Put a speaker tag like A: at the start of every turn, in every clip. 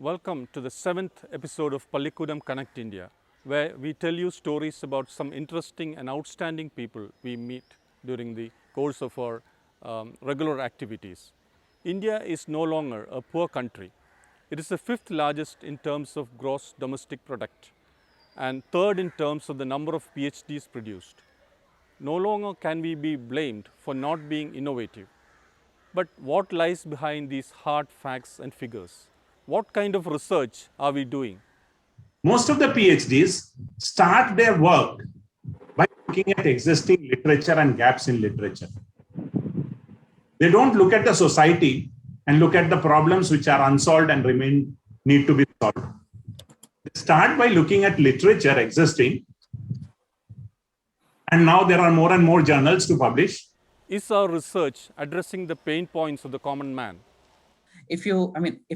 A: Welcome to the 7th episode of Pallikudam Connect India, where we tell you stories about some interesting and outstanding people we meet during the course of our regular activities. India is no longer a poor country. It is the fifth largest in terms of gross domestic product and third in terms of the number of PhDs produced. No longer can we be blamed for not being innovative. But what lies behind these hard facts and figures? What kind of research are we doing?
B: Most of the PhDs start their work by looking at existing literature and gaps in literature. They don't look at the society and look at the problems which are unsolved and need to be solved. They start by looking at literature existing, and now there are more and more journals to publish.
A: Is our research addressing the pain points of the common man?
C: If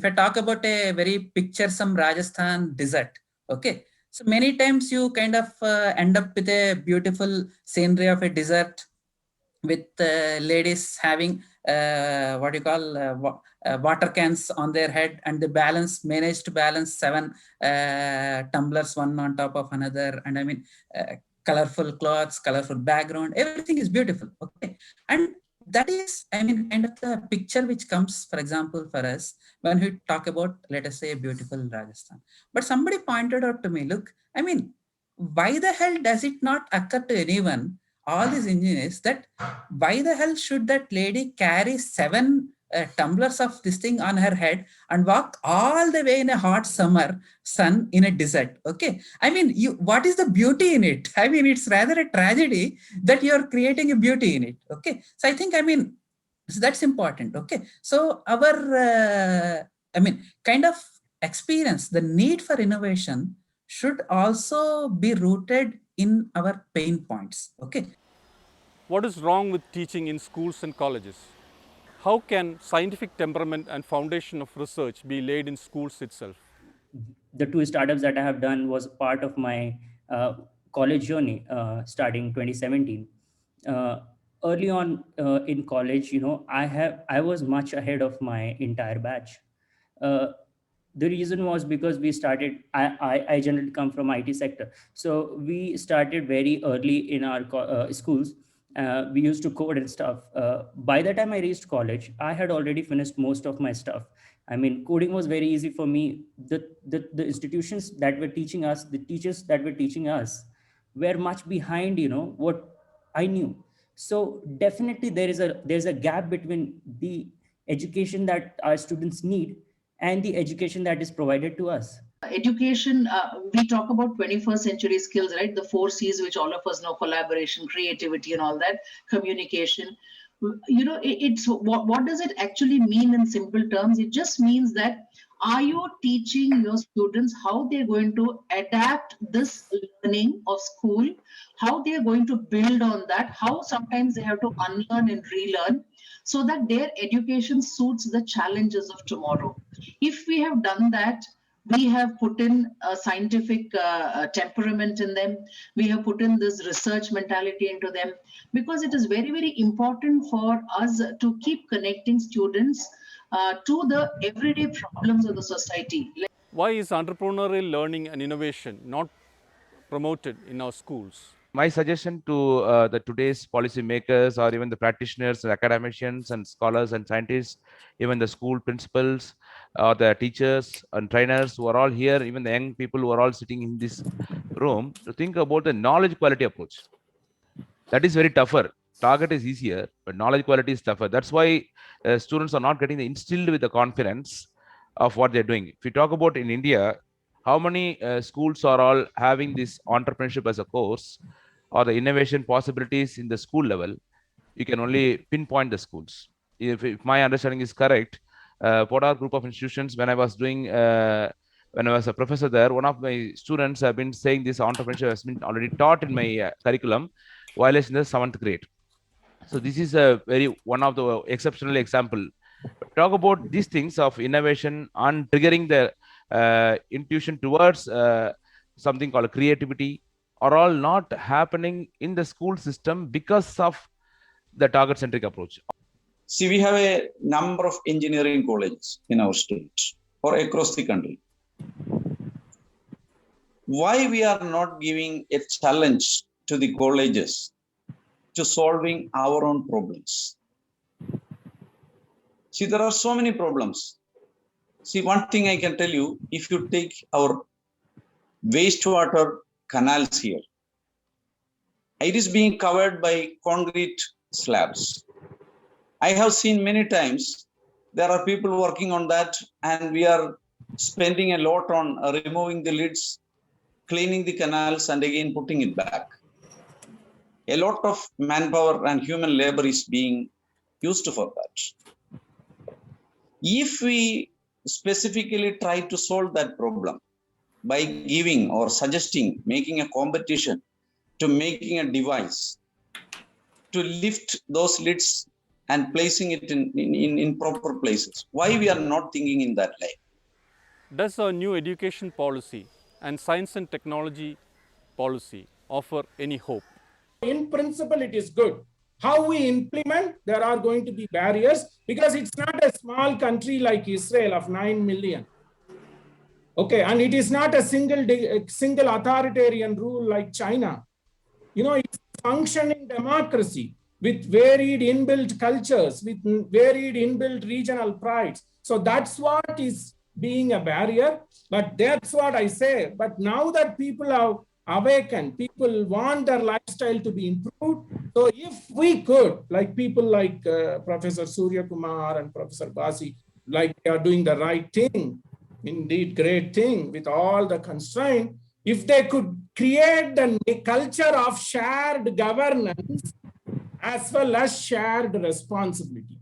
C: I talk about a very picturesome Rajasthan desert, okay, so many times you kind of end up with a beautiful scenery of a desert with ladies having water cans on their head, and they manage to balance 7 tumblers one on top of another, and colorful clothes, colorful background, everything is beautiful, okay. And that is, kind of the picture which comes, for example, for us when we talk about, let us say, a beautiful Rajasthan. But somebody pointed out to me, look, why the hell does it not occur to anyone, all these engineers, that why the hell should that lady carry 7 tumblers of this thing on her head and walk all the way in a hot summer sun in a desert? Okay, what is the beauty in it? It's rather a tragedy that you're creating a beauty in it. Okay, so I think so that's important. Okay, so our kind of experience, the need for innovation should also be rooted in our pain points. Okay,
A: What is wrong with teaching in schools and colleges? How can scientific temperament and foundation of research be laid in schools itself?
D: The 2 startups that I have done was part of my college journey starting 2017. Early on in college, I was much ahead of my entire batch. The reason was because we started, I generally come from IT sector. So we started very early in our schools. We used to code and stuff. By the time I reached college, I had already finished most of my stuff. Coding was very easy for me. The institutions that were teaching us, the teachers that were teaching us were much behind, what I knew. So definitely there's a gap between the education that our students need and the education that is provided to us.
E: Education, we talk about 21st century skills, right? The 4 C's, which all of us know: collaboration, creativity, and all that, communication. It's what does it actually mean in simple terms? It just means that, are you teaching your students how they're going to adapt this learning of school, how they're going to build on that, how sometimes they have to unlearn and relearn, so that their education suits the challenges of tomorrow. If we have done that, we have put in a scientific temperament in them. We have put in this research mentality into them, because it is very, very important for us to keep connecting students to the everyday problems of the society.
A: Why is entrepreneurial learning and innovation not promoted in our schools?
F: My suggestion to the today's policymakers, or even the practitioners, and academicians and scholars and scientists, even the school principals, the teachers and trainers who are all here, even the young people who are all sitting in this room, to think about the knowledge quality approach. That is very tougher. Target is easier, but knowledge quality is tougher. That's why students are not getting instilled with the confidence of what they're doing. If you talk about in India, how many schools are all having this entrepreneurship as a course, or the innovation possibilities in the school level? You can only pinpoint the schools. If my understanding is correct, Podar group of institutions, when I was a professor there, one of my students have been saying this entrepreneurship has been already taught in my curriculum while in the 7th grade. So this is one of the exceptional example. But talk about these things of innovation and triggering the intuition towards something called creativity are all not happening in the school system because of the target-centric approach.
G: See, we have a number of engineering colleges in our state. or across the country. Why we are not giving a challenge to the colleges to solving our own problems? See, there are so many problems. See, one thing I can tell you, if you take our wastewater canals here, it is being covered by concrete slabs. I have seen many times there are people working on that, and we are spending a lot on removing the lids, cleaning the canals, and again putting it back. A lot of manpower and human labor is being used for that. If we specifically try to solve that problem by giving or suggesting, making a competition to making a device to lift those lids and placing it in proper places, why we are not thinking in that way?
A: Does our new education policy and science and technology policy offer any hope?
H: In principle, it is good. How we implement, there are going to be barriers because it's not a small country like Israel of 9 million. Okay, and it is not a single authoritarian rule like China. You know, it's a functioning democracy with varied inbuilt cultures, with varied inbuilt regional prides. So that's what is being a barrier, but that's what I say. But now that people have awakened, people want their lifestyle to be improved. So if we could, like people like Professor Surya Kumar and Professor Basi, like they are doing the right thing, indeed great thing with all the constraint, if they could create the culture of shared governance as well as shared responsibility.